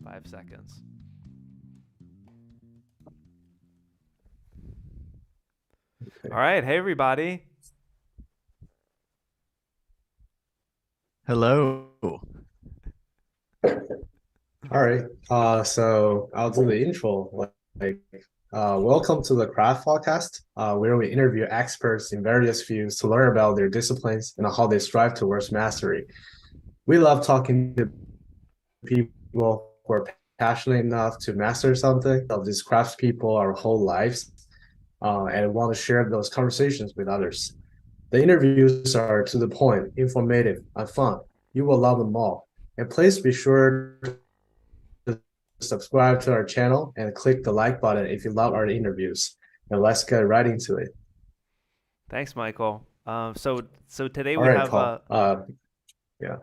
5 seconds. Okay. All right. Hey, everybody. Hello. All right. So I'll do the intro. Welcome to the Craft Podcast, where we interview experts in various fields to learn about their disciplines and how they strive towards mastery. We love talking to people who are passionate enough to master something of these craftspeople our whole lives, and want to share those conversations with others. The interviews are to the point, informative, and fun. You will love them all. And please be sure to subscribe to our channel and click the like button if you love our interviews. And let's get right into it. Thanks, Michael. So today All we right, have Paul. Yeah.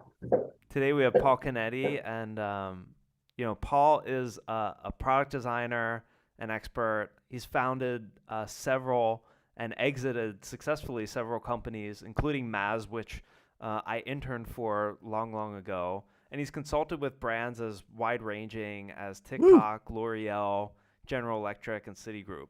Paul Canetti, and Paul is a product designer, an expert. He's founded several and exited successfully several companies, including MAZ, which I interned for long ago. And he's consulted with brands as wide-ranging as TikTok, L'Oreal, General Electric, and Citigroup.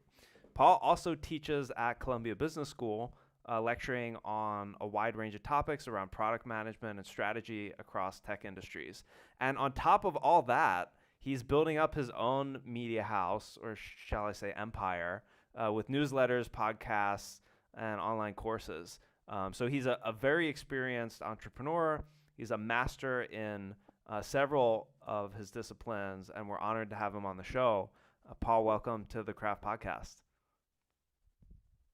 Paul also teaches at Columbia Business School, lecturing on a wide range of topics around product management and strategy across tech industries. And on top of all that, he's building up his own media house, or shall I say empire, with newsletters, podcasts, and online courses. So he's a very experienced entrepreneur. He's a master in several of his disciplines, and we're honored to have him on the show. Paul, welcome to the Craft Podcast.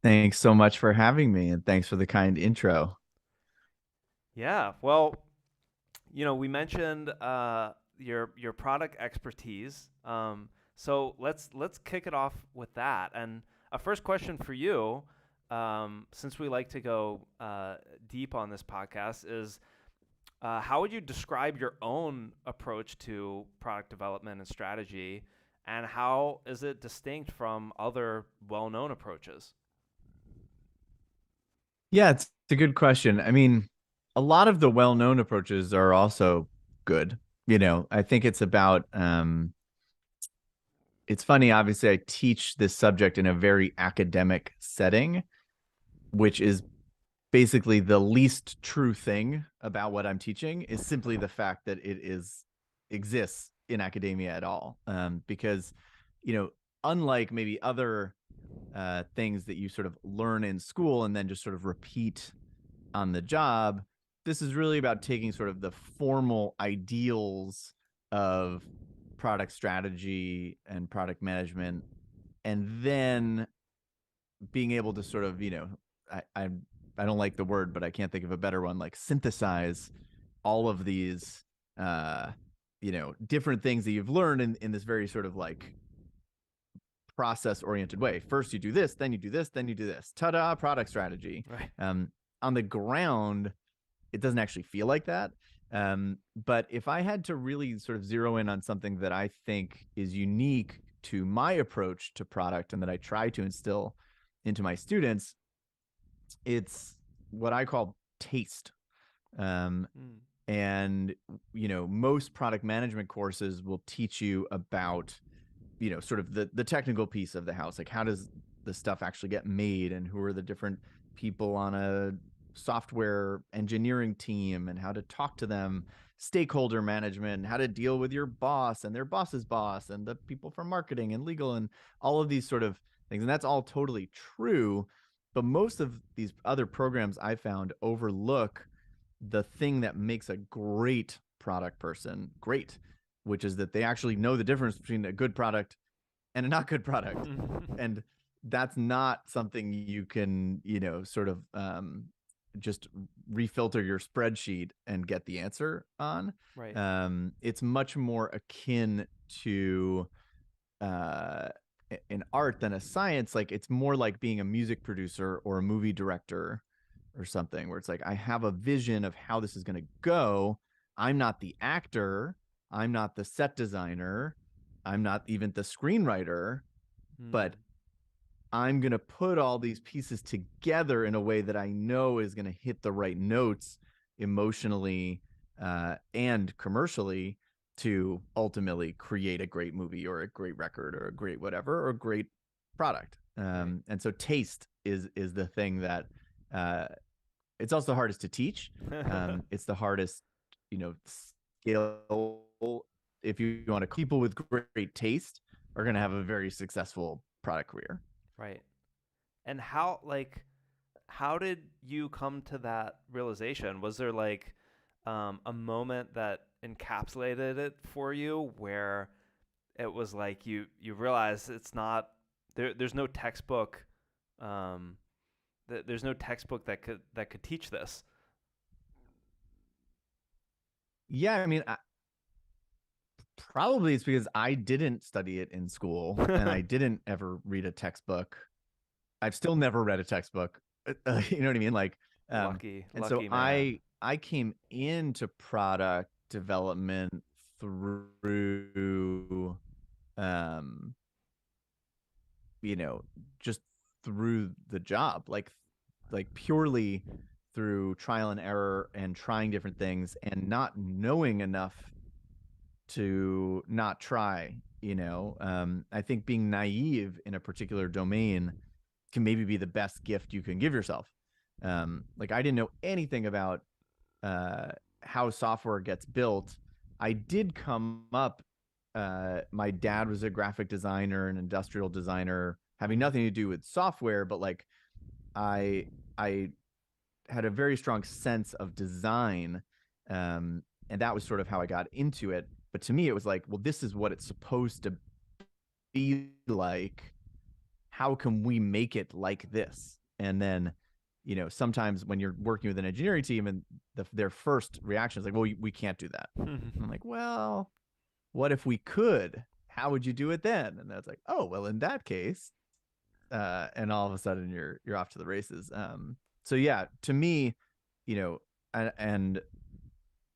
Thanks so much for having me, and thanks for the kind intro. Yeah, well, we mentioned your product expertise. So let's kick it off with that. And a first question for you, since we like to go deep on this podcast, is how would you describe your own approach to product development and strategy, and how is it distinct from other well-known approaches? Yeah, it's a good question. I mean, a lot of the well-known approaches are also good. I think it's about it's funny, obviously, I teach this subject in a very academic setting, which is basically the least true thing about what I'm teaching is simply the fact that exists in academia at all. Because, unlike maybe other things that you sort of learn in school and then just sort of repeat on the job, this is really about taking sort of the formal ideals of product strategy and product management, and then being able to sort of, I don't like the word, but I can't think of a better one, like synthesize all of these, different things that you've learned in this very sort of like process oriented way. First you do this, then you do this, then you do this. Ta-da, product strategy. Right. On the ground, it doesn't actually feel like that. But if I had to really sort of zero in on something that I think is unique to my approach to product and that I try to instill into my students, it's what I call taste. And, most product management courses will teach you about, sort of the technical piece of the house. Like, how does the stuff actually get made, and who are the different people on a software engineering team, and how to talk to them, stakeholder management, and how to deal with your boss and their boss's boss and the people from marketing and legal and all of these sort of things. And that's all totally true. But most of these other programs I found overlook the thing that makes a great product person great, which is that they actually know the difference between a good product and a not good product. And that's not something you can, sort of just refilter your spreadsheet and get the answer on. Right. It's much more akin to an art than a science. Like, it's more like being a music producer or a movie director or something, where it's like, I have a vision of how this is going to go. I'm not the actor. I'm not the set designer. I'm not even the screenwriter, but I'm going to put all these pieces together in a way that I know is going to hit the right notes emotionally and commercially to ultimately create a great movie or a great record or a great whatever or a great product. And so taste is the thing that it's also the hardest to teach. It's the hardest, skill. If you want to, people with great taste are going to have a very successful product career. Right. And how did you come to that realization? Was there like a moment that encapsulated it for you where it was like you realize it's not there's no textbook there's no textbook that could teach this? Yeah, I mean, probably it's because I didn't study it in school and I didn't ever read a textbook. I've still never read a textbook. You know what I mean? Like, lucky so man. I came into product development through, just through the job, like purely through trial and error and trying different things and not knowing enough to not try. I think being naive in a particular domain can maybe be the best gift you can give yourself. Like I didn't know anything about how software gets built. I did come up. My dad was a graphic designer, an industrial designer, having nothing to do with software, but like I had a very strong sense of design, and that was sort of how I got into it. But to me, it was like, well, this is what it's supposed to be like. How can we make it like this? And then, sometimes when you're working with an engineering team and their first reaction is like, well, we can't do that. And I'm like, well, what if we could? How would you do it then? And that's like, oh, well, in that case, and all of a sudden you're off to the races. So yeah, to me, and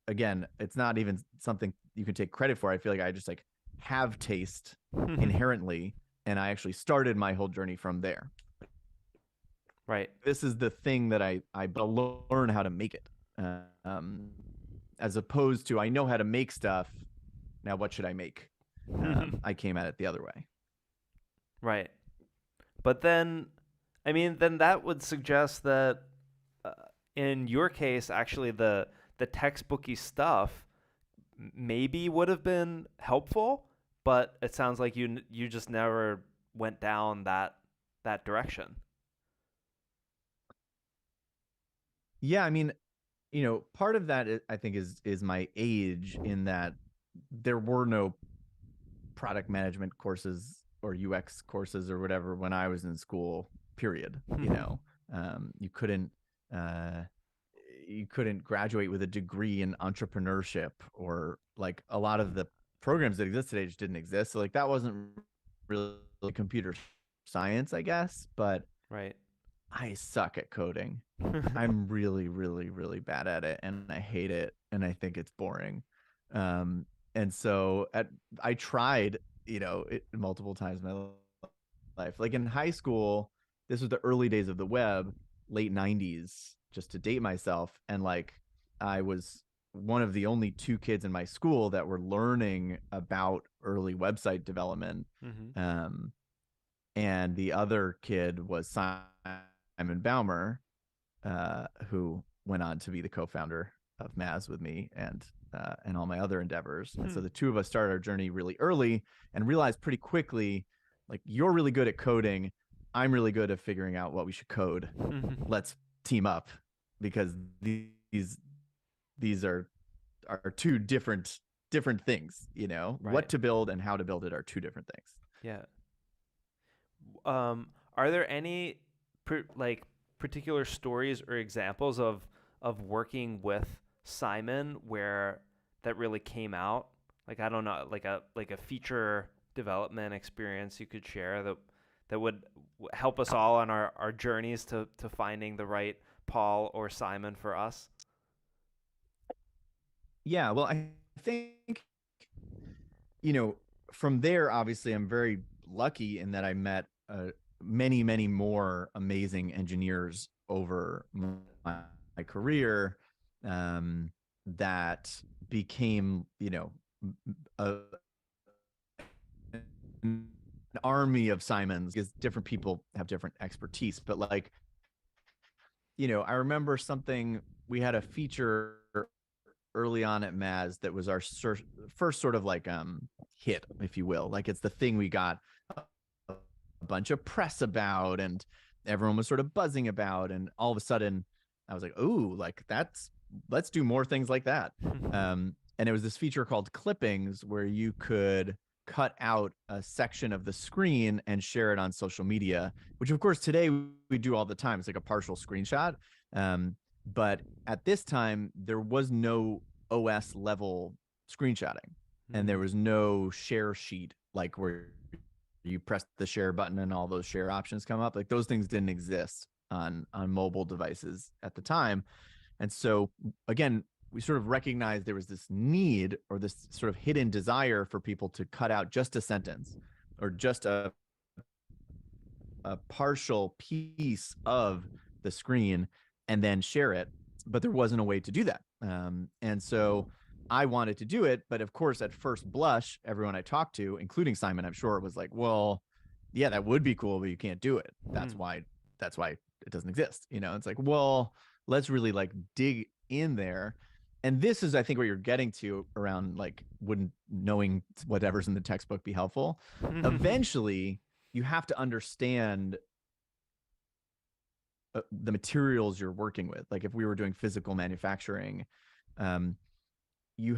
again, it's not even something you can take credit for. I feel like I just like have taste inherently, and I actually started my whole journey from there. Right. This is the thing that I learn how to make it, as opposed to I know how to make stuff. Now, what should I make? I came at it the other way. Right. But then, I mean, then that would suggest that in your case, actually, the textbooky stuff maybe would have been helpful, but it sounds like you just never went down that direction. Yeah, I mean, part of that I think is my age, in that there were no product management courses or UX courses or whatever when I was in school, period. You couldn't graduate with a degree in entrepreneurship, or like a lot of the programs that exist today just didn't exist. So like that wasn't really computer science, I guess, but Right. I suck at coding. I'm really, really, really bad at it, and I hate it, and I think it's boring. And so I tried, it multiple times in my life. Like in high school, this was the early days of the web, late 90s, just to date myself. And like I was one of the only two kids in my school that were learning about early website development. And the other kid was Simon Baumer, who went on to be the co-founder of MAZ with me and all my other endeavors. And so the two of us started our journey really early and realized pretty quickly, like, you're really good at coding. I'm really good at figuring out what we should code. Let's team up, because these are two different things. Right. What to build and how to build it are two different things. Yeah. Are there any particular stories or examples of working with Simon where that really came out? Like, I don't know, like a feature development experience you could share that would help us all on our journeys to finding the right Paul or Simon for us? Yeah, well, I think, from there, obviously, I'm very lucky in that I met many, many more amazing engineers over my career, that became, a an army of Simons, because different people have different expertise. But like, I remember something, we had a feature early on at MAZ that was our first sort of like hit, if you will. Like, it's the thing we got a bunch of press about and everyone was sort of buzzing about, and all of a sudden I was like, ooh, like let's do more things like that. And it was this feature called clippings, where you could cut out a section of the screen and share it on social media, which of course today we do all the time. It's like a partial screenshot. But at this time, there was no OS level screenshotting, and there was no share sheet, like where you press the share button and all those share options come up. Like, those things didn't exist on mobile devices at the time. And so again, we sort of recognized there was this need, or this sort of hidden desire, for people to cut out just a sentence or just a partial piece of the screen and then share it, but there wasn't a way to do that. And so I wanted to do it, but of course, at first blush, everyone I talked to, including Simon, I'm sure, was like, well, yeah, that would be cool, but you can't do it. That's why it doesn't exist. It's like, well, let's really like dig in there. And this is, I think, what you're getting to around, like, wouldn't knowing whatever's in the textbook be helpful? Eventually, you have to understand the materials you're working with. Like, if we were doing physical manufacturing, you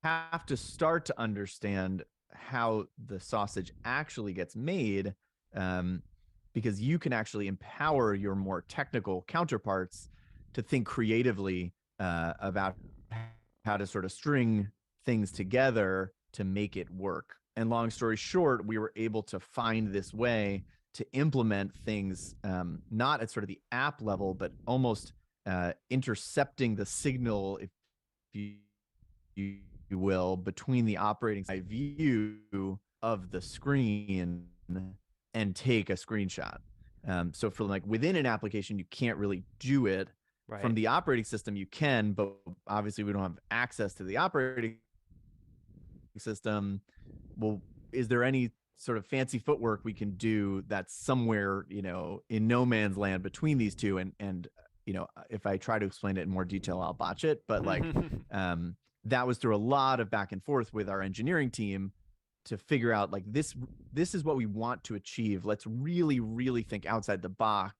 have to start to understand how the sausage actually gets made, because you can actually empower your more technical counterparts to think creatively about how to sort of string things together to make it work. And long story short, we were able to find this way to implement things, not at sort of the app level, but almost intercepting the signal, if you will, between the operating view of the screen and take a screenshot. So for like within an application, you can't really do it. Right. From the operating system, you can, but obviously we don't have access to the operating system. Well, is there any sort of fancy footwork we can do that's somewhere, in no man's land between these two? And if I try to explain it in more detail, I'll botch it. But like, that was through a lot of back and forth with our engineering team to figure out, like, this is what we want to achieve. Let's really, really think outside the box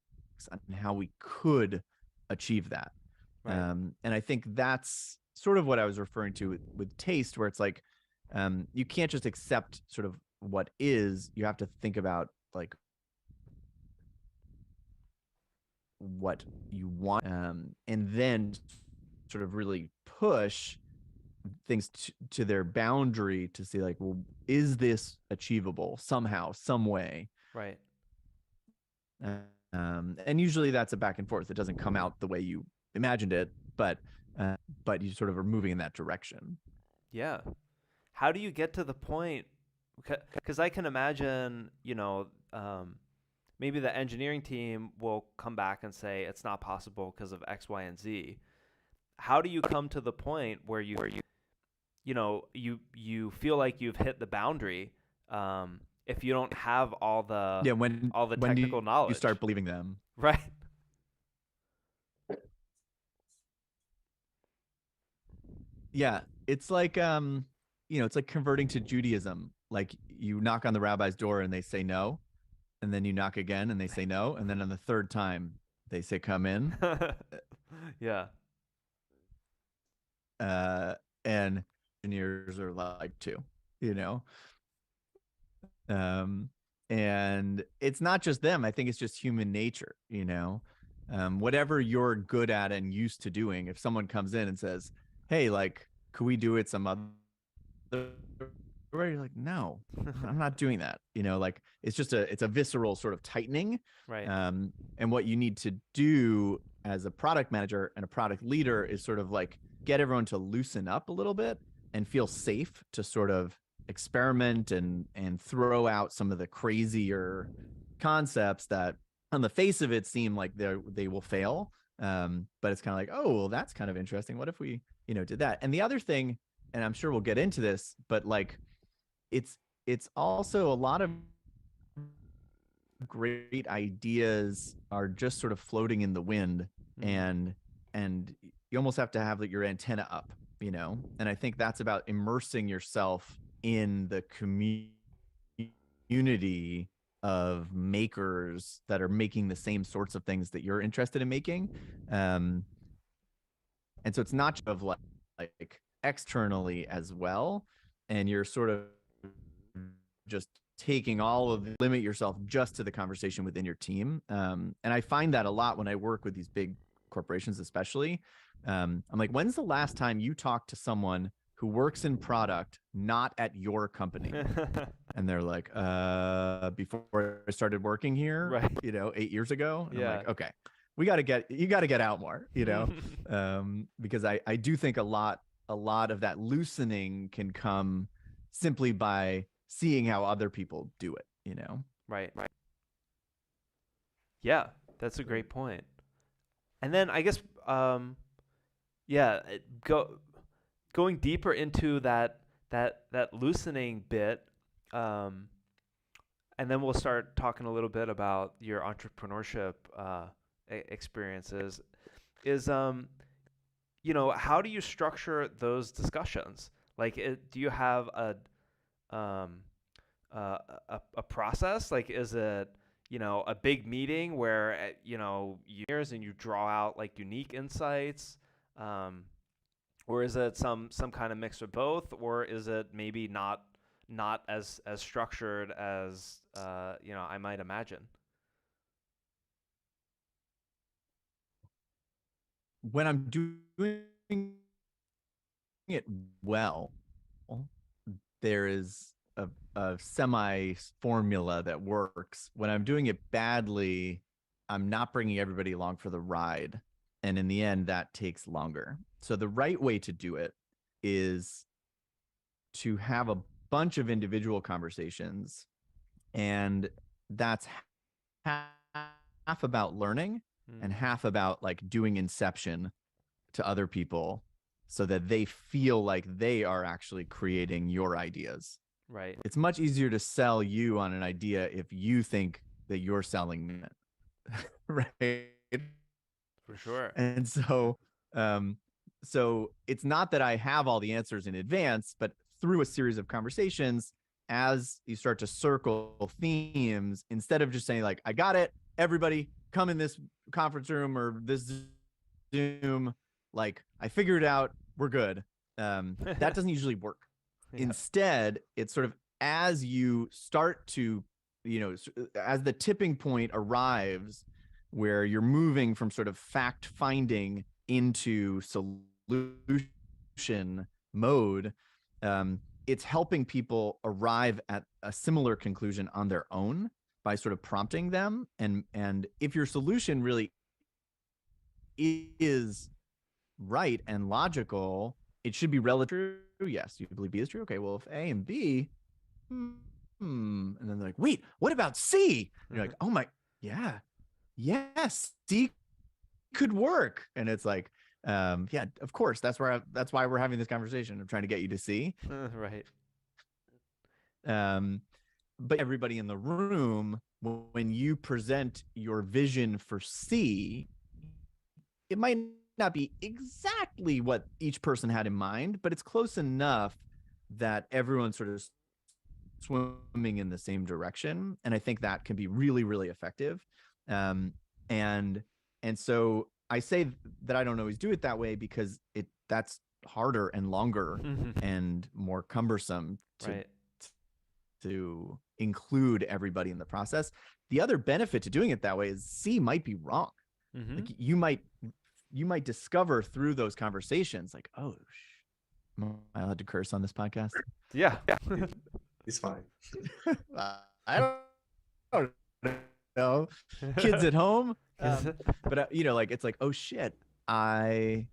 on how we could achieve that. Right. And I think that's sort of what I was referring to with taste, where it's like, you can't just accept sort of what is. You have to think about like what you want, and then sort of really push things to their boundary to see, like, well, is this achievable somehow, some way? Right. And usually that's a back and forth. It doesn't come out the way you imagined it, but you sort of are moving in that direction. Yeah. How do you get to the point? Because I can imagine, maybe the engineering team will come back and say it's not possible because of X, Y, and Z. How do you come to the point where you feel like you've hit the boundary, if you don't have all the technical knowledge? You start believing them, right? Yeah, it's like it's like converting to Judaism. Like, you knock on the rabbi's door and they say no, and then you knock again and they say no, and then on the third time they say come in. Yeah. And engineers are like too, and it's not just them. I think it's just human nature, whatever you're good at and used to doing. If someone comes in and says, hey, like, could we do it some other way? You're like, no, I'm not doing that. Like, it's a visceral sort of tightening. Right. And what you need to do as a product manager and a product leader is sort of like get everyone to loosen up a little bit and feel safe to sort of experiment and throw out some of the crazier concepts that on the face of it seem like they will fail. But it's kind of like, oh, well, that's kind of interesting. What if we, did that? And the other thing and I'm sure we'll get into this, but like it's also a lot of great ideas are just sort of floating in the wind, and you almost have to have like your antenna up, you know. And I think that's about immersing yourself in the community of makers that are making the same sorts of things that you're interested in making. And so it's not of like externally as well, and you're sort of just taking all of limit yourself just to the conversation within your team. And I find that a lot when I work with these big corporations, especially. I'm like, when's the last time you talked to someone who works in product, not at your company? And they're like, before I started working here, Right. you know, 8 years ago. And Yeah. I'm like, okay, you got to get out more, you know, because I do think a lot of that loosening can come simply by seeing how other people do it, you know? Right. Yeah, that's a great point. And then I guess, yeah, going deeper into that loosening bit, and then we'll start talking a little bit about your entrepreneurship experiences. Is you know, how do you structure those discussions? Like, do you have um, a process? Like, is it, you know, a big meeting where, you know, years and you draw out like unique insights, um, or is it some kind of mix of both, or is it maybe not as structured as you know, I might imagine? When I'm doing it well, there is a semi formula that works. When I'm doing it badly, I'm not bringing everybody along for the ride. And in the end, that takes longer. So the right way to do it is to have a bunch of individual conversations, and that's half about learning and half about like doing inception to other people so that they feel like they are actually creating your ideas. Right. It's much easier to sell you on an idea if you think that you're selling it. Right. For sure. And um, so it's not that I have all the answers in advance, but through a series of conversations, as you start to circle themes, instead of just saying like, I got it, everybody come in this conference room or this Zoom, like I figured it out, we're good. That doesn't usually work. Yeah. Instead, it's sort of as you start to, you know, as the tipping point arrives where you're moving from sort of fact finding into solution mode, it's helping people arrive at a similar conclusion on their own by sort of prompting them. And if your solution really is right and logical, it should be relative. Yes, you believe B is true. Okay, well, if A and B, and then they're like, wait, what about C? And you're like, oh my, yeah, yes, C could work. And it's like, yeah, of course, that's why we're having this conversation. I'm trying to get you to see. Right. But everybody in the room, when you present your vision for C, it might not be exactly what each person had in mind, but it's close enough that everyone's sort of swimming in the same direction. And I think that can be really, really effective. And so I say that I don't always do it that way because that's harder and longer and more cumbersome to include everybody in the process. The other benefit to doing it that way is C might be wrong. Like you might discover through those conversations, like, oh, am I allowed to curse on this podcast? Yeah. It's fine. I don't know. Kids at home. But you know, like, it's like, oh shit, I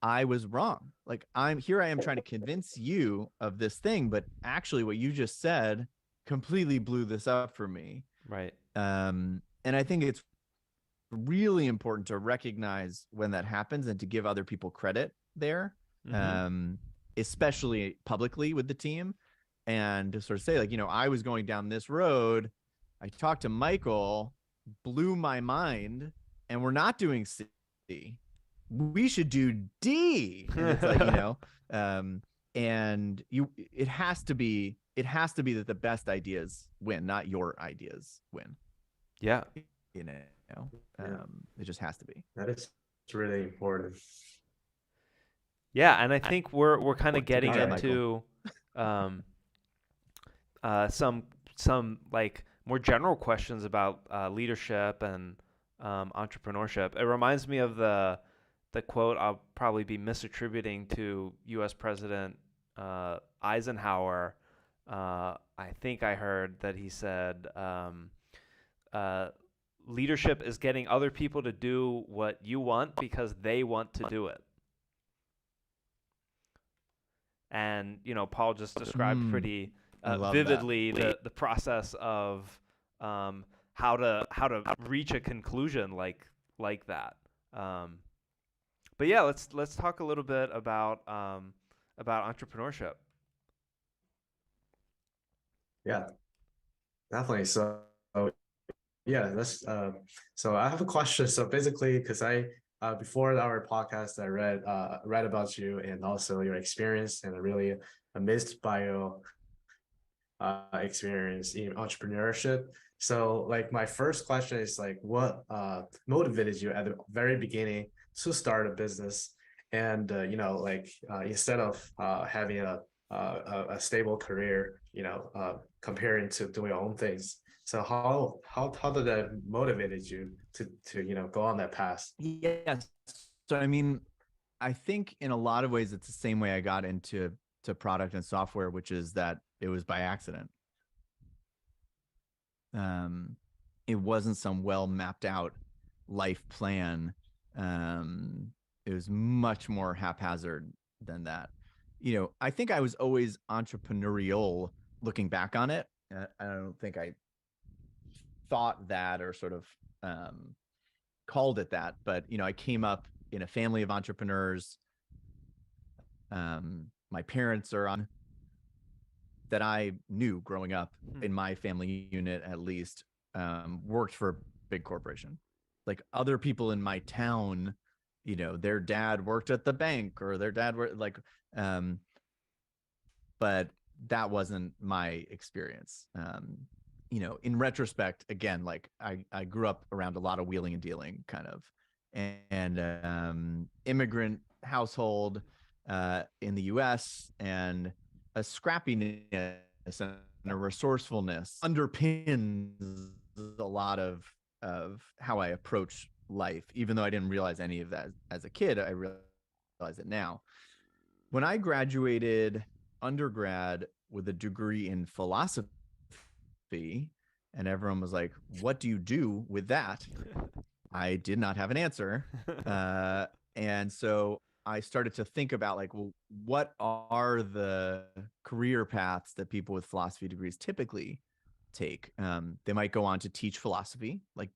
was wrong. Like I am trying to convince you of this thing, but actually what you just said completely blew this up for me. Right. And I think it's really important to recognize when that happens and to give other people credit there. especially publicly with the team, and to sort of say, like, I was going down this road. I talked to Michael, blew my mind, and we're not doing C. We should do D. And it's like, and it has to be that the best ideas win, not your ideas win. Yeah. It just has to be. That is really important. Yeah, and I think we're kind of getting job, into some like more general questions about leadership and entrepreneurship. It reminds me of the quote I'll probably be misattributing to U.S. President Eisenhower. I think I heard that he said, leadership is getting other people to do what you want because they want to do it. And, Paul just described pretty vividly the process of how to reach a conclusion like that. But yeah, let's talk a little bit about entrepreneurship. Yeah, definitely. So yeah, let's. So I have a question. So basically, because I before our podcast, I read about you and also your experience, and really amazed by your experience in entrepreneurship. So like my first question is like, what motivated you at the very beginning to start a business? And instead of having a stable career, comparing to doing your own things. So how did that motivated you to go on that path? Yes. So I mean, I think in a lot of ways it's the same way I got into product and software, which is that it was by accident. It wasn't some well mapped out life plan. It was much more haphazard than that. I think I was always entrepreneurial looking back on it. I don't think I thought that or sort of called it that, but I came up in a family of entrepreneurs. My parents are on that I knew growing up in my family unit, at least, worked for a big corporation. Like other people in my town, their dad worked at the bank or their dad worked but that wasn't my experience. In retrospect, again, like I grew up around a lot of wheeling and dealing kind of, and immigrant household in the US, and a scrappiness and a resourcefulness underpins a lot of how I approach life, even though I didn't realize any of that as a kid. I realize it now. When I graduated undergrad with a degree in philosophy, and everyone was like, what do you do with that? I did not have an answer. And so I started to think about like, well, what are the career paths that people with philosophy degrees typically take? They might go on to teach philosophy, like,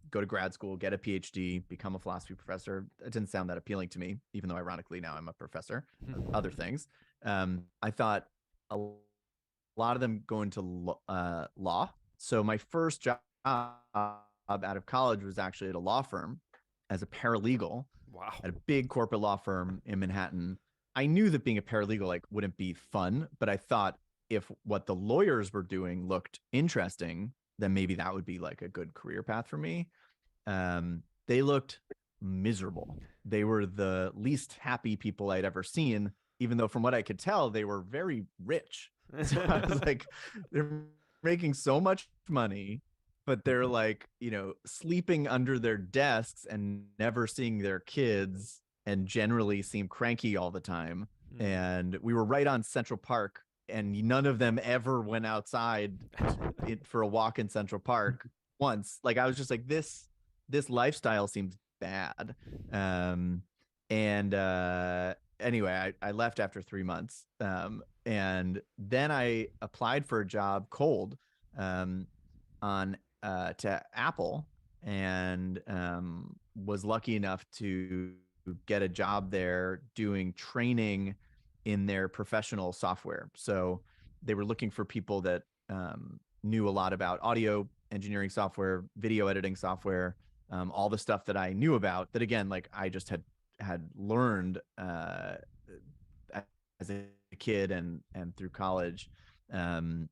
go to grad school, get a PhD, become a philosophy professor. It didn't sound that appealing to me, even though ironically now I'm a professor of other things. I thought a lot of them go into law. So my first job out of college was actually at a law firm as a paralegal. Wow. At a big corporate law firm in Manhattan. I knew that being a paralegal like wouldn't be fun, but I thought if what the lawyers were doing looked interesting, then maybe that would be like a good career path for me. They looked miserable. They were the least happy people I'd ever seen, even though from what I could tell, they were very rich. So I was like, they're making so much money, but they're like, sleeping under their desks and never seeing their kids, and generally seem cranky all the time. And we were right on Central Park, and none of them ever went outside for a walk in Central Park once. Like I was just like, this lifestyle seems bad. Anyway, I left after 3 months. And then I applied for a job cold to Apple, and was lucky enough to get a job there doing training in their professional software. So they were looking for people that knew a lot about audio engineering software, video editing software, all the stuff that I knew about that, again, like I just had learned as a kid and through college. And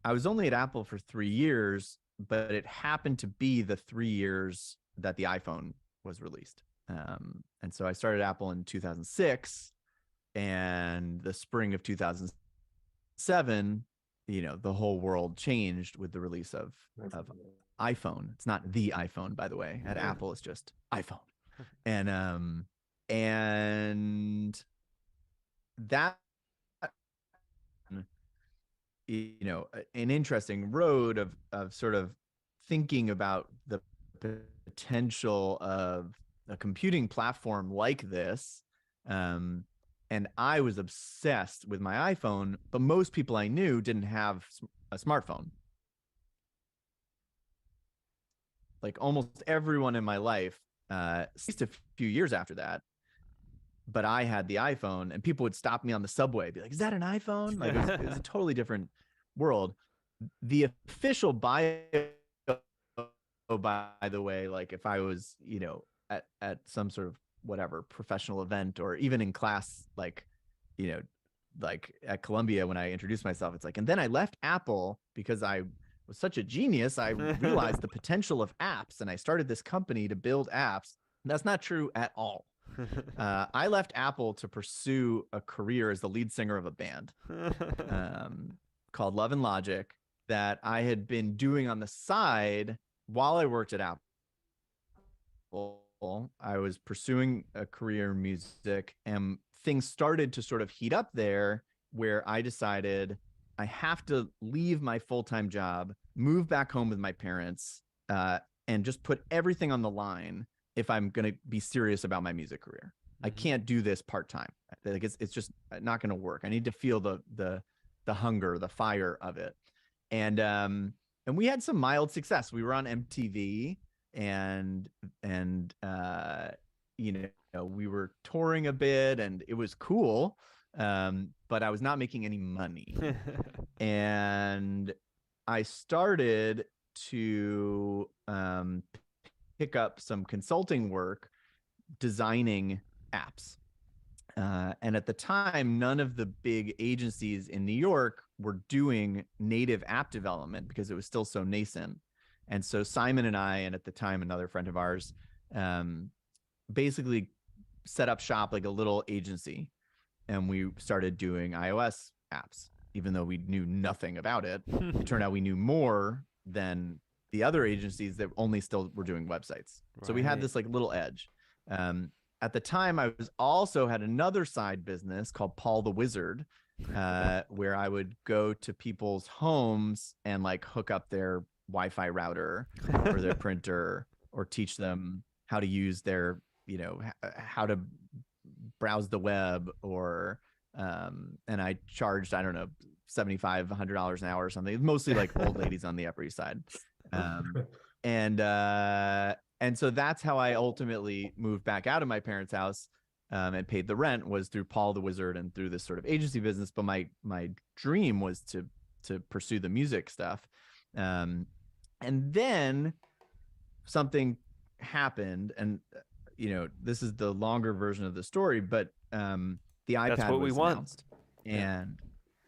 I was only at Apple for 3 years, but it happened to be the 3 years that the iPhone was released. And so I started Apple in 2006, and the spring of 2007, the whole world changed with the release of iPhone. It's not the iPhone, by the way. At Apple, it's just iPhone. And that, an interesting road of sort of thinking about the potential of a computing platform like this. And I was obsessed with my iPhone, but most people I knew didn't have a smartphone. Like almost everyone in my life, at least a few years after that, but I had the iPhone, and people would stop me on the subway, be like, "Is that an iPhone?" Like it was a totally different world. The official bio, by the way, like if I was, at some sort of whatever professional event, or even in class, like at Columbia, when I introduced myself, it's like, and then I left Apple because I was such a genius. I realized the potential of apps, and I started this company to build apps. That's not true at all. I left Apple to pursue a career as the lead singer of a band called Love and Logic that I had been doing on the side while I worked at Apple. I was pursuing a career in music, and things started to sort of heat up there, where I decided I have to leave my full-time job, move back home with my parents, and just put everything on the line if I'm going to be serious about my music career. I can't do this part-time. Like it's just not going to work. I need to feel the hunger, the fire of it. And we had some mild success. We were on MTV, and we were touring a bit, and it was cool. But I was not making any money. And I started to pick up some consulting work designing apps. And at the time, none of the big agencies in New York were doing native app development because it was still so nascent. And so Simon and I, and at the time another friend of ours, basically set up shop like a little agency, and we started doing iOS apps, even though we knew nothing about it. It turned out we knew more than the other agencies that only still were doing websites. Right. So we had this like little edge. At the time, I was also had another side business called Paul the Wizard, where I would go to people's homes and like hook up their Wi-Fi router or their printer, or teach them how to use their, how to browse the web, or and I charged, I don't know, $75, $100 an hour or something. Mostly like old ladies on the Upper East Side. And so that's how I ultimately moved back out of my parents' house, and paid the rent, was through Paul the Wizard and through this sort of agency business. But my dream was to pursue the music stuff. And then something happened, and this is the longer version of the story, but the iPad was announced.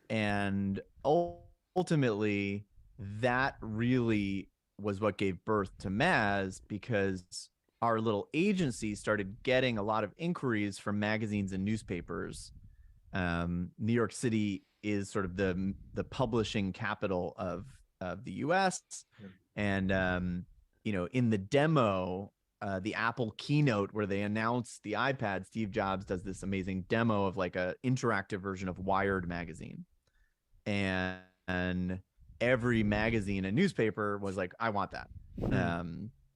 And ultimately that really was what gave birth to MAZ, because our little agency started getting a lot of inquiries from magazines and newspapers. New York City is sort of the publishing capital of the US. And in the demo, the Apple keynote where they announced the iPad, Steve Jobs does this amazing demo of like a interactive version of Wired magazine. And every magazine and newspaper was like, I want that.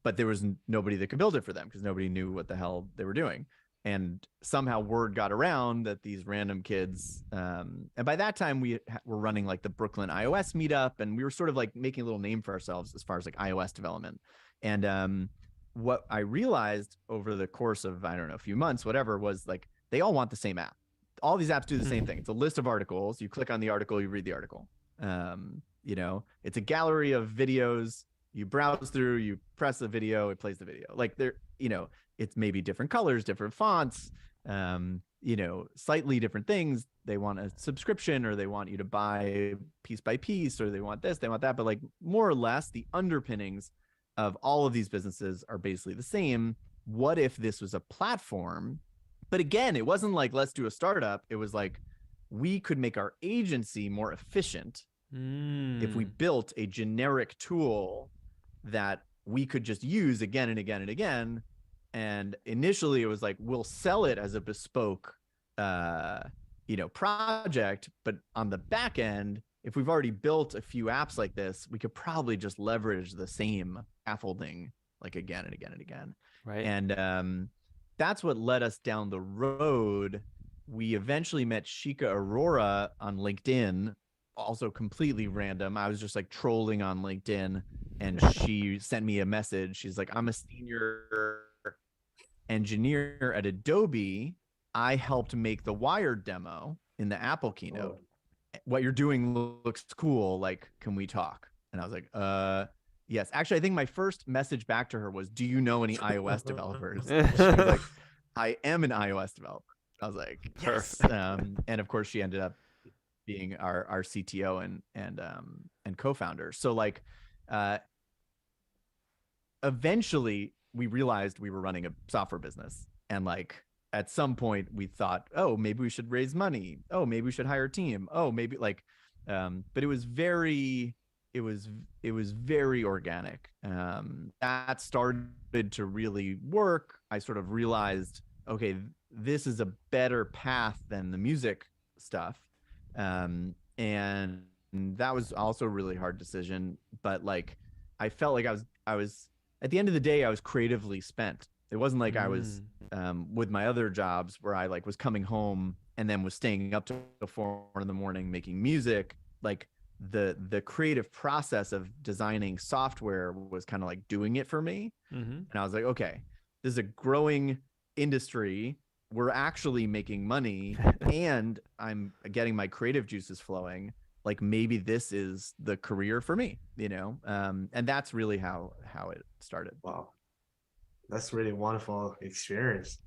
But there was nobody that could build it for them, because nobody knew what the hell they were doing. And somehow word got around that these random kids, and by that time we were running like the Brooklyn iOS meetup, and we were sort of like making a little name for ourselves as far as like iOS development. And what I realized over the course of, I don't know, a few months, whatever, was like they all want the same app. All these apps do the same thing. It's a list of articles. You click on the article, you read the article. It's a gallery of videos. You browse through, you press the video, it plays the video. Like it's maybe different colors, different fonts, slightly different things. They want a subscription, or they want you to buy piece by piece, or they want this, they want that. But like more or less the underpinnings of all of these businesses are basically the same. What if this was a platform? But again, it wasn't like, let's do a startup. It was like, we could make our agency more efficient if we built a generic tool that we could just use again and again and again. And initially it was like, we'll sell it as a bespoke, project, but on the back end, if we've already built a few apps like this, we could probably just leverage the same scaffolding like again and again and again. Right. And that's what led us down the road. We eventually met Shika Aurora on LinkedIn, also completely random. I was just like trolling on LinkedIn, and she sent me a message. She's like, I'm a senior engineer at Adobe. I helped make the Wired demo in the Apple keynote. What you're doing looks cool. Like, can we talk? And I was like, yes. Actually, I think my first message back to her was, do you know any iOS developers? She was like, I am an iOS developer. I was like, yes. And of course she ended up being our CTO and co-founder. So like, eventually we realized we were running a software business, and like at some point we thought, oh, maybe we should raise money. Oh, maybe we should hire a team. Oh, maybe like, but it was very organic. That started to really work. I sort of realized, okay, this is a better path than the music stuff. And that was also a really hard decision, but like, I felt like I was at the end of the day, I was creatively spent. It wasn't like I was with my other jobs where I like was coming home and then was staying up till 4 a.m. making music. Like the creative process of designing software was kind of like doing it for me. And I was like, okay, this is a growing industry. We're actually making money and I'm getting my creative juices flowing. Like maybe this is the career for me, and that's really how it started. Wow, that's really wonderful experience.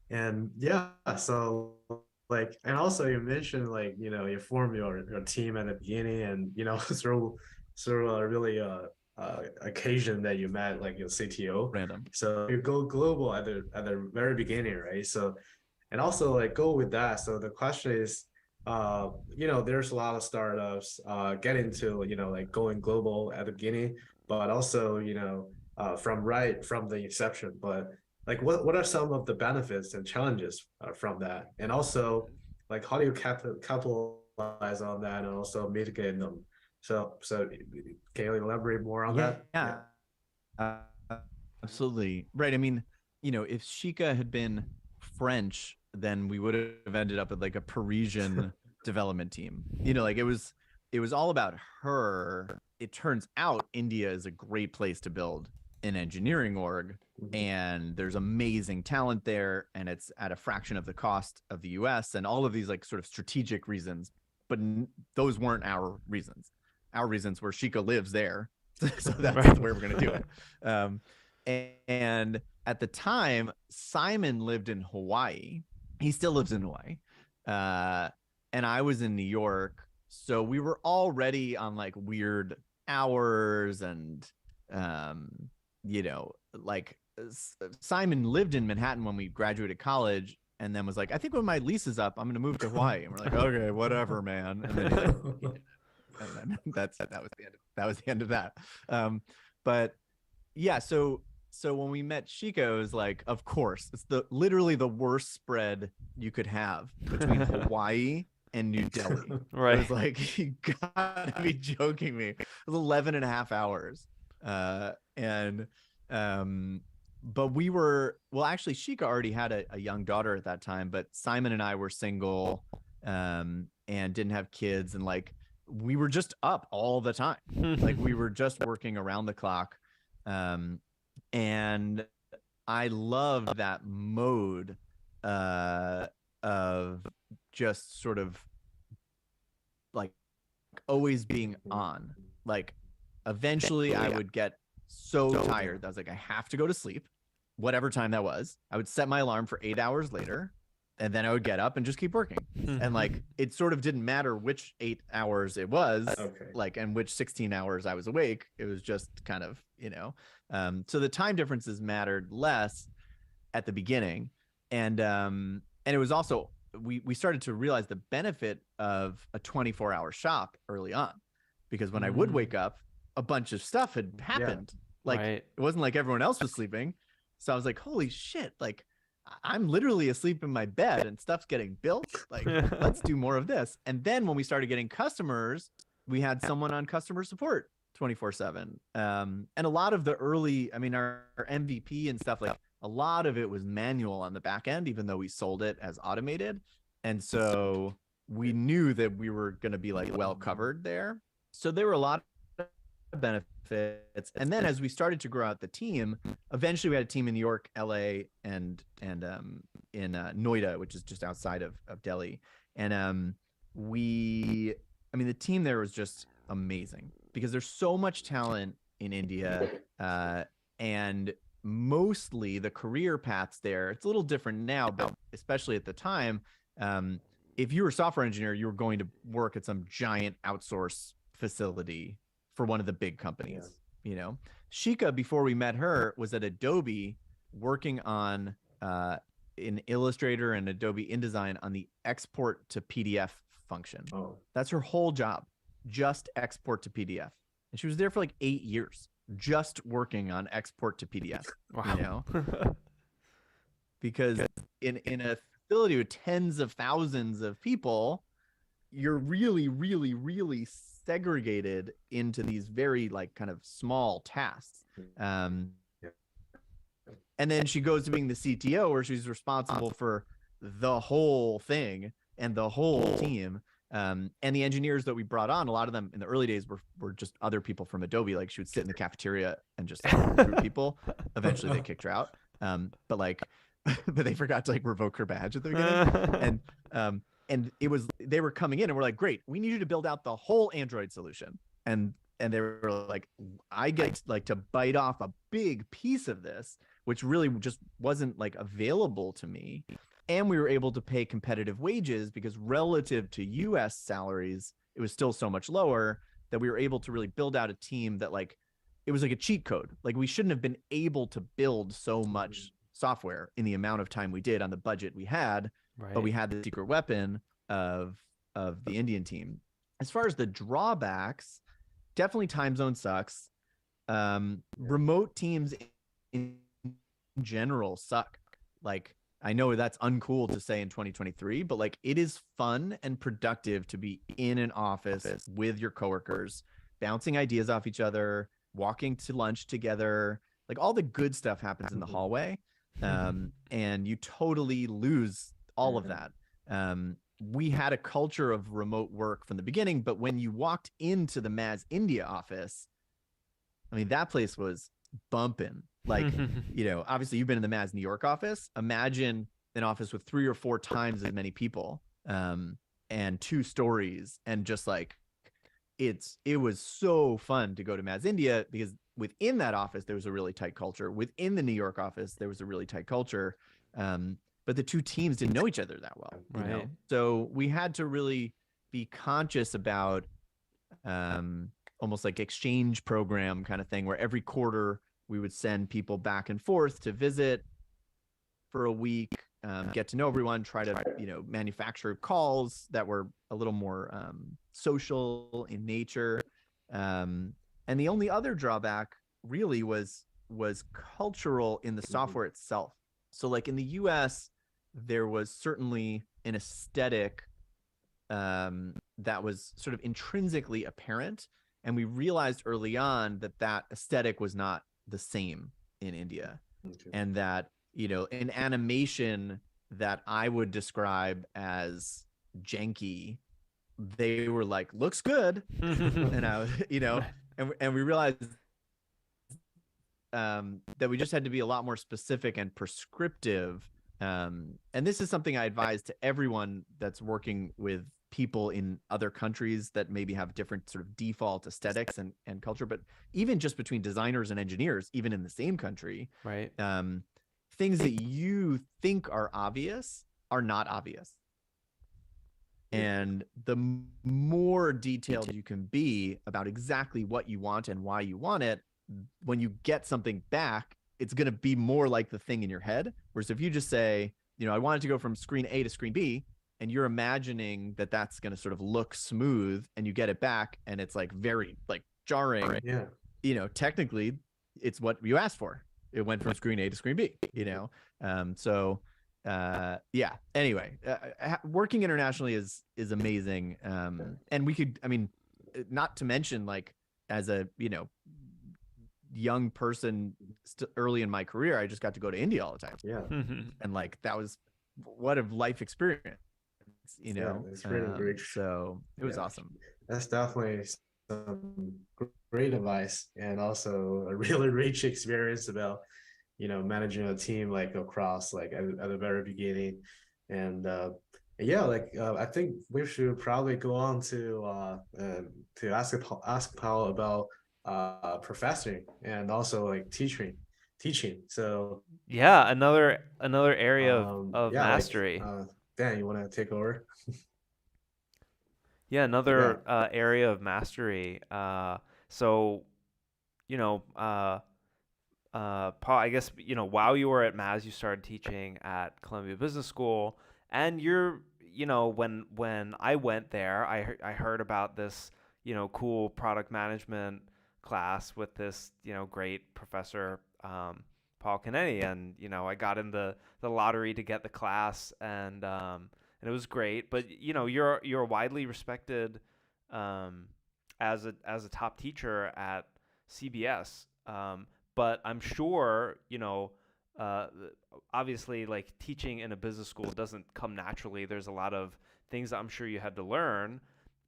And yeah, so like, and also you mentioned like, you formed your team at the beginning, and through a really occasion that you met like your CTO. Random. So you go global at the very beginning, right? So, and also like go with that. So the question is, there's a lot of startups get into like going global at the beginning, but also from the inception. But like what are some of the benefits and challenges from that, and also like how do you capitalize on that and also mitigate them? So can you elaborate more on that? Yeah. Absolutely right. I mean, if Shika had been French, then we would have ended up with like a Parisian development team. Like it was all about her. It turns out India is a great place to build an engineering org, and there's amazing talent there, and it's at a fraction of the cost of the US, and all of these like sort of strategic reasons. But those weren't our reasons. Our reasons were Shika lives there, so that's where we're going to do it. And at the time, Simon lived in Hawaii. He still lives in Hawaii. And I was in New York. So we were already on like weird hours, and, like Simon lived in Manhattan when we graduated college, and then was like, I think when my lease is up, I'm going to move to Hawaii. And we're like, okay, whatever, man. And then he's like, and then that was the end of that. But yeah, so when we met Shika, it was like, of course, it's literally the worst spread you could have between Hawaii and New Delhi. Right. It was like, you gotta be joking me. It was 11 and a half hours. But we were, well, actually Shika already had a young daughter at that time, but Simon and I were single, and didn't have kids. And like, we were just up all the time. Like we were just working around the clock. And I loved that mode of just sort of like always being on. Like eventually I would get so tired that I was like, I have to go to sleep, whatever time that was. I would set my alarm for 8 hours later, and then I would get up and just keep working. And like it sort of didn't matter which 8 hours it was, like, and which 16 hours I was awake. It was just kind of, so the time differences mattered less at the beginning. And it was also, we started to realize the benefit of a 24-hour shop early on, because when I would wake up, a bunch of stuff had happened. Like it wasn't like everyone else was sleeping. So I was like, holy shit, like I'm literally asleep in my bed and stuff's getting built. Like, let's do more of this. And then when we started getting customers, we had someone on customer support 24/7. And a lot of the early, I mean, our MVP and stuff, like a lot of it was manual on the back end, even though we sold it as automated. And so we knew that we were going to be like well covered there. So there were a lot of benefits. And then as we started to grow out the team, eventually we had a team in New York, LA, and in Noida, which is just outside of Delhi. And the team there was just amazing because there's so much talent in India, and mostly the career paths there. It's a little different now, but especially at the time, if you were a software engineer, you were going to work at some giant outsource facility for one of the big companies. Shika, before we met her, was at Adobe working on in Illustrator and Adobe InDesign on the export to PDF function. That's her whole job, just export to PDF. And she was there for like 8 years, just working on export to PDF. Wow. Because in a facility with tens of thousands of people, you're really, really, really segregated into these very like kind of small tasks. And then she goes to being the CTO, where she's responsible for the whole thing and the whole team. And the engineers that we brought on, a lot of them in the early days were just other people from Adobe. Like she would sit in the cafeteria and just recruit people. Eventually they kicked her out. But they forgot to like revoke her badge at the beginning. And they were coming in and we're like, great, we need you to build out the whole Android solution. And they were like, I get like to bite off a big piece of this, which really just wasn't like available to me. And we were able to pay competitive wages because relative to US salaries, it was still so much lower that we were able to really build out a team that like, it was like a cheat code. Like we shouldn't have been able to build so much software in the amount of time we did on the budget we had. But we had the secret weapon of the Indian team. As far as the drawbacks, definitely time zone sucks. Remote teams in general suck. Like I know that's uncool to say in 2023, but like it is fun and productive to be in an office with your coworkers, bouncing ideas off each other, walking to lunch together. Like all the good stuff happens in the hallway. And you totally lose all of that. We had a culture of remote work from the beginning, but when you walked into the MAZ India office, I mean, that place was bumping. Like, obviously you've been in the MAZ New York office. Imagine an office with 3 or 4 times as many people, and 2 stories. And just like, it was so fun to go to MAZ India because within that office, there was a really tight culture. Within the New York office, there was a really tight culture. But the 2 teams didn't know each other that well. So we had to really be conscious about almost like exchange program kind of thing, where every quarter we would send people back and forth to visit for a week, get to know everyone, try to, manufacture calls that were a little more social in nature. And the only other drawback really was cultural in the software itself. So like in the US, there was certainly an aesthetic that was sort of intrinsically apparent. And we realized early on that aesthetic was not the same in India. And that, an animation that I would describe as janky, they were like, looks good. And I was, and we realized that we just had to be a lot more specific and prescriptive And this is something I advise to everyone that's working with people in other countries that maybe have different sort of default aesthetics and culture, but even just between designers and engineers, even in the same country, Right. things that you think are obvious are not obvious. And the more detailed you can be about exactly what you want and why you want it, when you get something back, it's going to be more like the thing in your head. Whereas if you just say, I want it to go from screen A to screen B, and you're imagining that that's going to sort of look smooth, and you get it back and it's like very like jarring, Yeah. Technically it's what you asked for. It went from screen A to screen B, yeah, anyway, working internationally is amazing. And we could, not to mention, like, as a young person early in my career, I just got to go to India all the time. Yeah. And like, that was what a life experience, It's really great. So it was awesome. That's definitely some great advice, and also a really rich experience about managing a team like across, like at the very beginning. And I think we should probably go on to ask Paul about professing and also like teaching. So Yeah, another area of mastery. Dan, you want to take over? Yeah, another area of mastery. So, Paul, I guess, while you were at MAZ, you started teaching at Columbia Business School, and when I went there, I heard about this, cool product management class with this, great professor, Paul Canetti, and, I got in the lottery to get the class, and it was great. But, you're widely respected, as a top teacher at CBS. But I'm sure, uh, obviously, like, teaching in a business school doesn't come naturally. There's a lot of things that I'm sure you had to learn.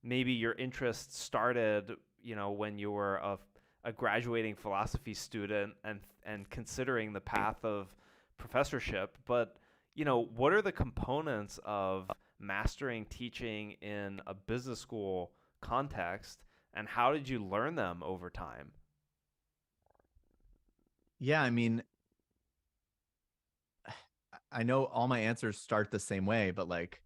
Maybe your interest started, when you were a graduating philosophy student and considering the path of professorship. But, what are the components of mastering teaching in a business school context, and how did you learn them over time? Yeah, I know all my answers start the same way, but like,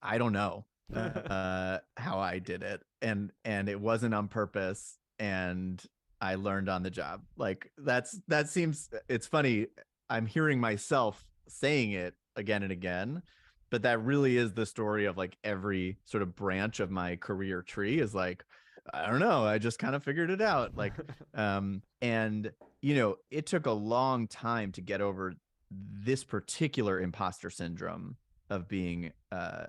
I don't know how I did it, and it wasn't on purpose, and I learned on the job. Like, that seems, it's funny. I'm hearing myself saying it again and again, but that really is the story of like every sort of branch of my career tree is like, I don't know, I just kind of figured it out. Like, and it took a long time to get over this particular imposter syndrome of being a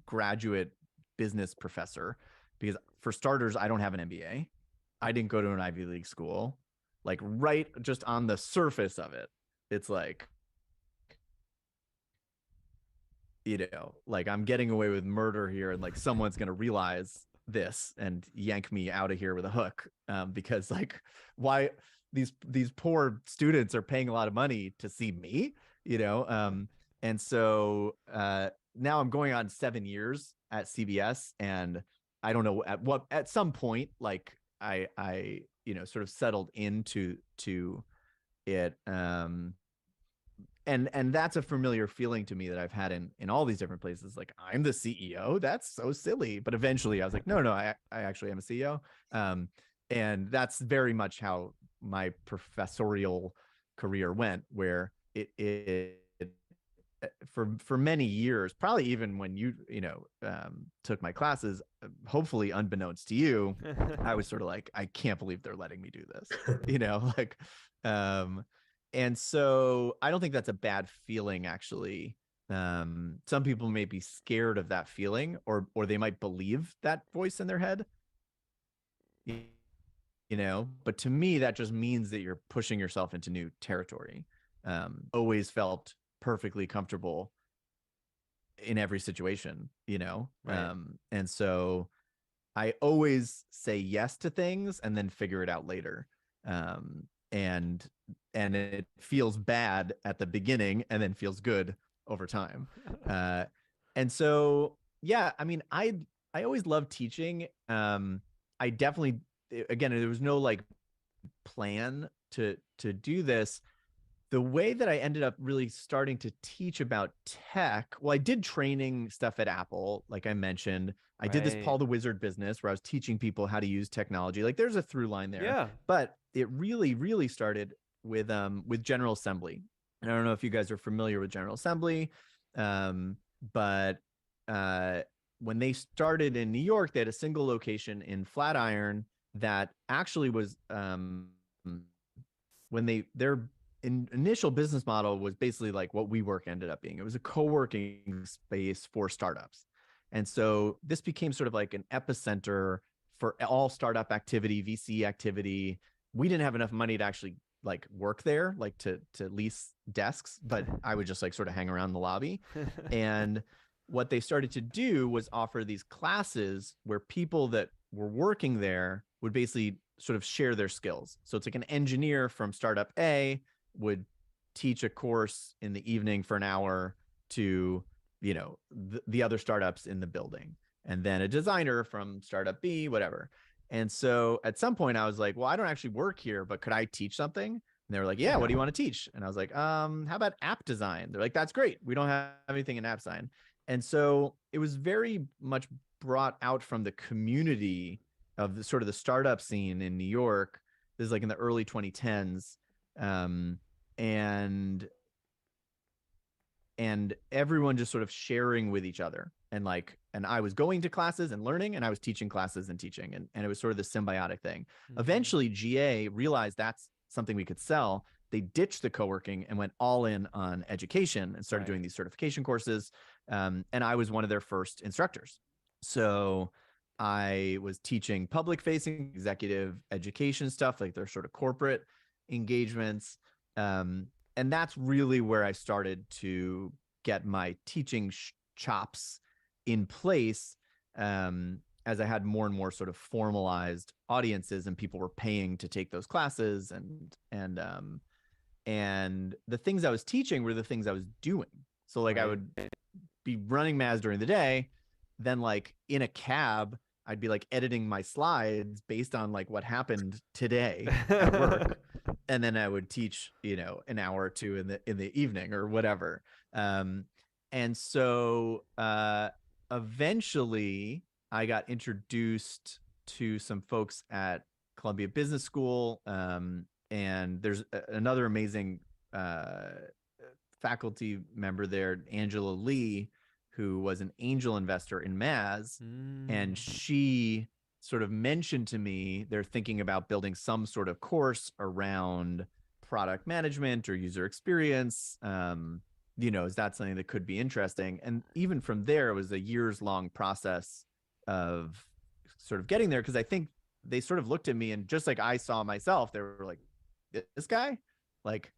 graduate business professor, because for starters, I don't have an MBA. I didn't go to an Ivy League school. Like, right, just on the surface of it, it's like, like, I'm getting away with murder here, and like someone's gonna realize this and yank me out of here with a hook, because like, why these poor students are paying a lot of money to see me, and so now I'm going on 7 years at CBS, and I don't know at some point, like, I sort of settled into it, and that's a familiar feeling to me that I've had in all these different places. Like, I'm the CEO. That's so silly. But eventually I was like, no, I actually am a CEO. And that's very much how my professorial career went, where it for many years, probably even when you took my classes, hopefully unbeknownst to you, I was sort of like, I can't believe they're letting me do this, like, and so I don't think that's a bad feeling, actually. Some people may be scared of that feeling, or they might believe that voice in their head, but to me, that just means that you're pushing yourself into new territory. Always felt perfectly comfortable in every situation, Right. And so I always say yes to things and then figure it out later. and it feels bad at the beginning and then feels good over time. And so, yeah, I mean, I always loved teaching. I definitely, again, there was no like plan to do this. The way that I ended up really starting to teach about tech, well, I did training stuff at Apple, like I mentioned. I did this Paul the Wizard business where I was teaching people how to use technology. Like there's a through line there. Yeah. But it really, really started with General Assembly. And I don't know if you guys are familiar with General Assembly, but when they started in New York, they had a single location in Flatiron that actually was when their initial business model was basically like what WeWork ended up being. It was a co-working space for startups. And so this became sort of like an epicenter for all startup activity, VC activity. We didn't have enough money to actually like work there, like to lease desks, but I would just like sort of hang around the lobby. And what they started to do was offer these classes where people that were working there would basically sort of share their skills. So it's like an engineer from startup A would teach a course in the evening for an hour to, you know, the other startups in the building, and then a designer from startup B, whatever. And so at some point I was like, well, I don't actually work here, but could I teach something? And they were like, yeah, what do you want to teach? And I was like, how about app design? They're like, that's great. We don't have anything in app design. And so it was very much brought out from the community of the sort of the startup scene in New York. This is like in the early 2010s. And everyone just sort of sharing with each other. And I was going to classes and learning, and I was teaching classes and teaching. And it was sort of the symbiotic thing. Mm-hmm. Eventually, GA realized that's something we could sell. They ditched the co-working and went all in on education and started doing these certification courses. And I was one of their first instructors. So I was teaching public-facing executive education stuff, like their sort of corporate engagements. And that's really where I started to get my teaching chops in place, as I had more and more sort of formalized audiences and people were paying to take those classes, and the things I was teaching were the things I was doing. So like I would be running MAZ during the day, then like in a cab, I'd be like editing my slides based on like what happened today at work. And then I would teach, you know, an hour or two in the evening or whatever. And so eventually I got introduced to some folks at Columbia Business School. And there's another amazing faculty member there, Angela Lee, who was an angel investor in MAZ. And she sort of mentioned to me they're thinking about building some sort of course around product management or user experience. You know, is that something that could be interesting? And even from there, it was a years-long process of sort of getting there, because I think they sort of looked at me, and just like I saw myself, they were like, this guy, like,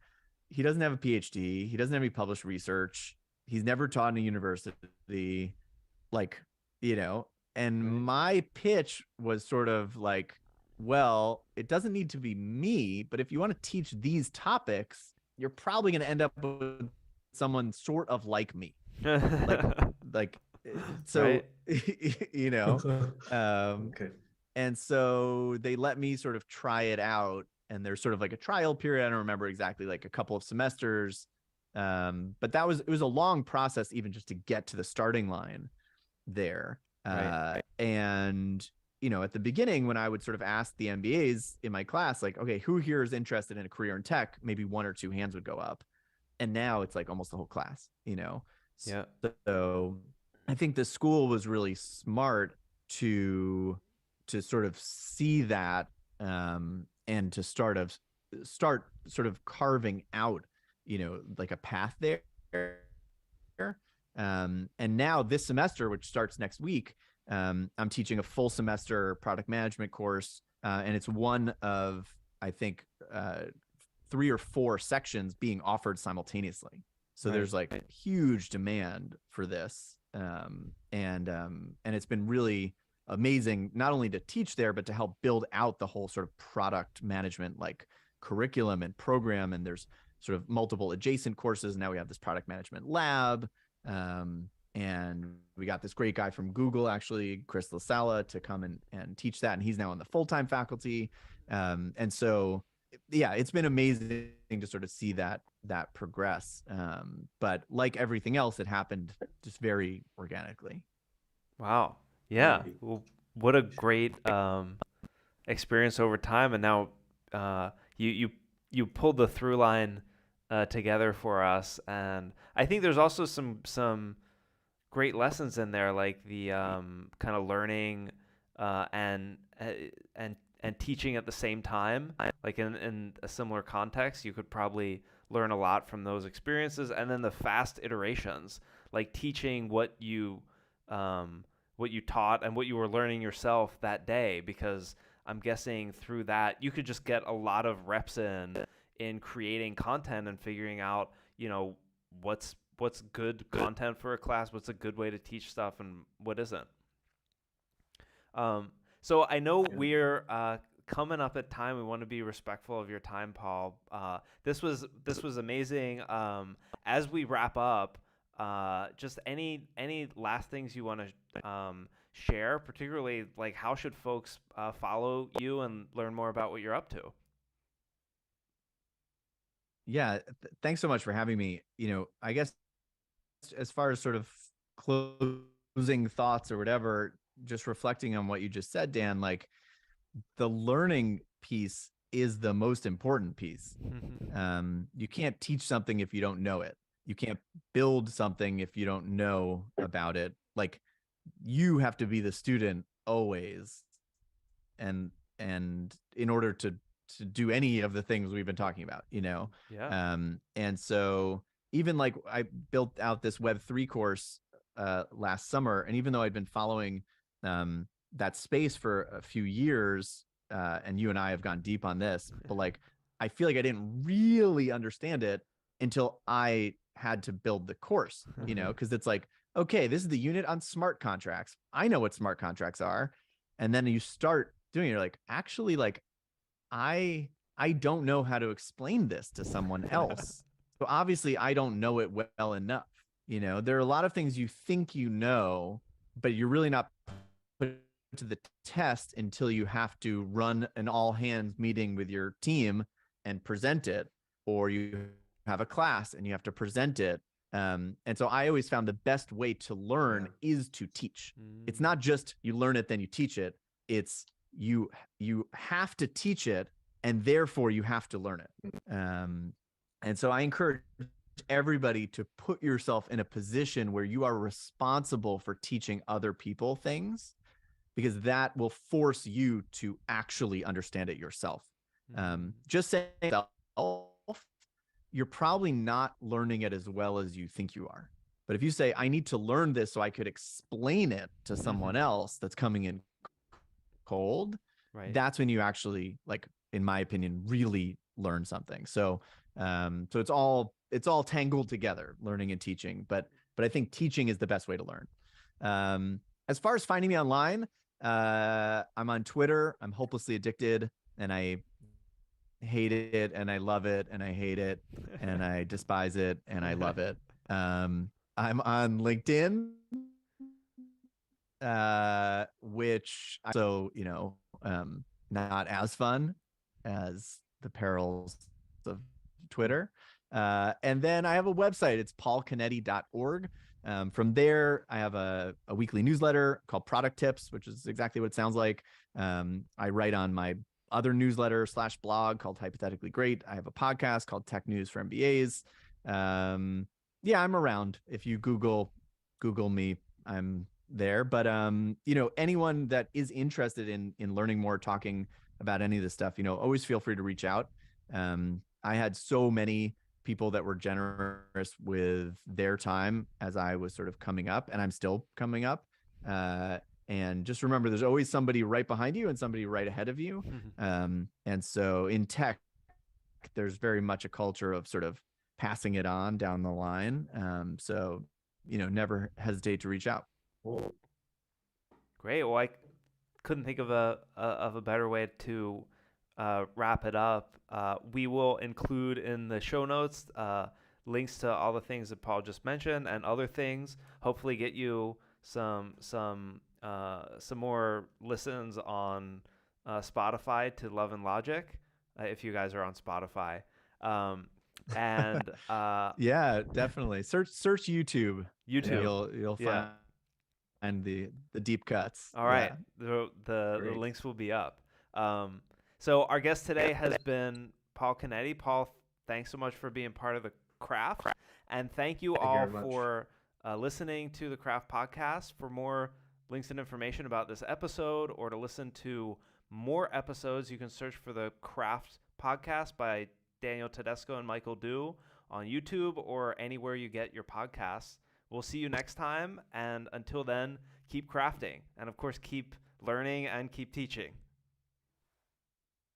he doesn't have a PhD, he doesn't have any published research, he's never taught in a university, like, you know. And my pitch was sort of like, well, it doesn't need to be me, but if you want to teach these topics, you're probably going to end up with someone sort of like me. like so you know. And so they let me sort of try it out, and there's sort of like a trial period. I don't remember exactly, like a couple of semesters. But it was a long process even just to get to the starting line there. And, you know, at the beginning, when I would sort of ask the MBAs in my class, like, okay, who here is interested in a career in tech? Maybe one or two hands would go up. And now it's like almost the whole class, you know? Yeah. So I think the school was really smart to sort of see that, and to start sort of carving out, you know, like a path there. And now this semester, which starts next week, I'm teaching a full semester product management course. And it's one of, I think, 3 or 4 sections being offered simultaneously. So there's like huge demand for this. And it's been really amazing, not only to teach there, but to help build out the whole sort of product management, like curriculum and program, and there's sort of multiple adjacent courses. Now we have this product management lab. And we got this great guy from Google, actually, Chris LaSala, to come and teach that. And he's now on the full-time faculty. And so, yeah, it's been amazing to sort of see that progress. But like everything else, it happened just very organically. Wow. Yeah. Well, what a great experience over time. And now you pulled the through line together for us. And I think there's also some great lessons in there, like the kind of learning and teaching at the same time. Like in a similar context, you could probably learn a lot from those experiences. And then the fast iterations, like teaching what you taught and what you were learning yourself that day, because I'm guessing through that you could just get a lot of reps in creating content and figuring out, what's good content for a class, what's a good way to teach stuff, and what isn't. So I know we're coming up at time. We want to be respectful of your time, Paul. This was amazing. As we wrap up, just any last things you want to share, particularly like how should folks follow you and learn more about what you're up to? Yeah, thanks so much for having me. I guess as far as sort of closing thoughts or whatever, just reflecting on what you just said, Dan, like the learning piece is the most important piece. You can't teach something if you don't know it. You can't build something if you don't know about it. Like you have to be the student always. And in order to do any of the things we've been talking about, Yeah. And so even like I built out this Web3 course last summer, and even though I'd been following that space for a few years, and you and I have gone deep on this, but like I feel like I didn't really understand it until I had to build the course, because it's like, okay, this is the unit on smart contracts. I know what smart contracts are. And then you start doing it, you're like, actually, like I don't know how to explain this to someone else. So obviously I don't know it well enough. There are a lot of things you think you know, but you're really not put to the test until you have to run an all hands meeting with your team and present it, or you have a class and you have to present it. And so I always found the best way to learn is to teach. It's not just you learn it, then you teach it. It's you have to teach it, and therefore you have to learn it. And so I encourage everybody to put yourself in a position where you are responsible for teaching other people things, because that will force you to actually understand it yourself. Just saying yourself, you're probably not learning it as well as you think you are. But if you say, I need to learn this so I could explain it to someone else that's coming in cold, Right. That's when you actually, like, in my opinion, really learn something. So so it's all tangled together, learning and teaching, but I think teaching is the best way to learn. As far as finding me online, I'm on Twitter. I'm hopelessly addicted, and I hate it, and I love it, and I hate it, and I despise it, and I love it. I'm on LinkedIn, which so not as fun as the perils of Twitter. And then I have a website. It's paulcanetti.org. From there, I have a weekly newsletter called Product Tips, which is exactly what it sounds like. I write on my other newsletter / blog called Hypothetically Great. I have a podcast called Tech News for MBAs. Yeah, I'm around. If you Google me, I'm there. But anyone that is interested in learning more, talking about any of this stuff, always feel free to reach out. I had so many people that were generous with their time as I was sort of coming up, and I'm still coming up. And just remember, there's always somebody right behind you and somebody right ahead of you. And so in tech, there's very much a culture of sort of passing it on down the line. So, never hesitate to reach out. Great. Well, I couldn't think of a better way to wrap it up, we will include in the show notes links to all the things that Paul just mentioned and other things. Hopefully, get you some more listens on Spotify to Love and Logic, if you guys are on Spotify. And yeah, definitely search YouTube. YouTube. You'll Yeah. find the deep cuts. All right. Yeah. The Great. links will be up. So our guest today has been Paul Canetti. Paul, thanks so much for being part of the Craft. And thank you all for listening to the Craft podcast. For more links and information about this episode, or to listen to more episodes, you can search for the Craft podcast by Daniel Tedesco and Michael Du on YouTube or anywhere you get your podcasts. We'll see you next time. And until then, keep crafting. And of course, keep learning and keep teaching.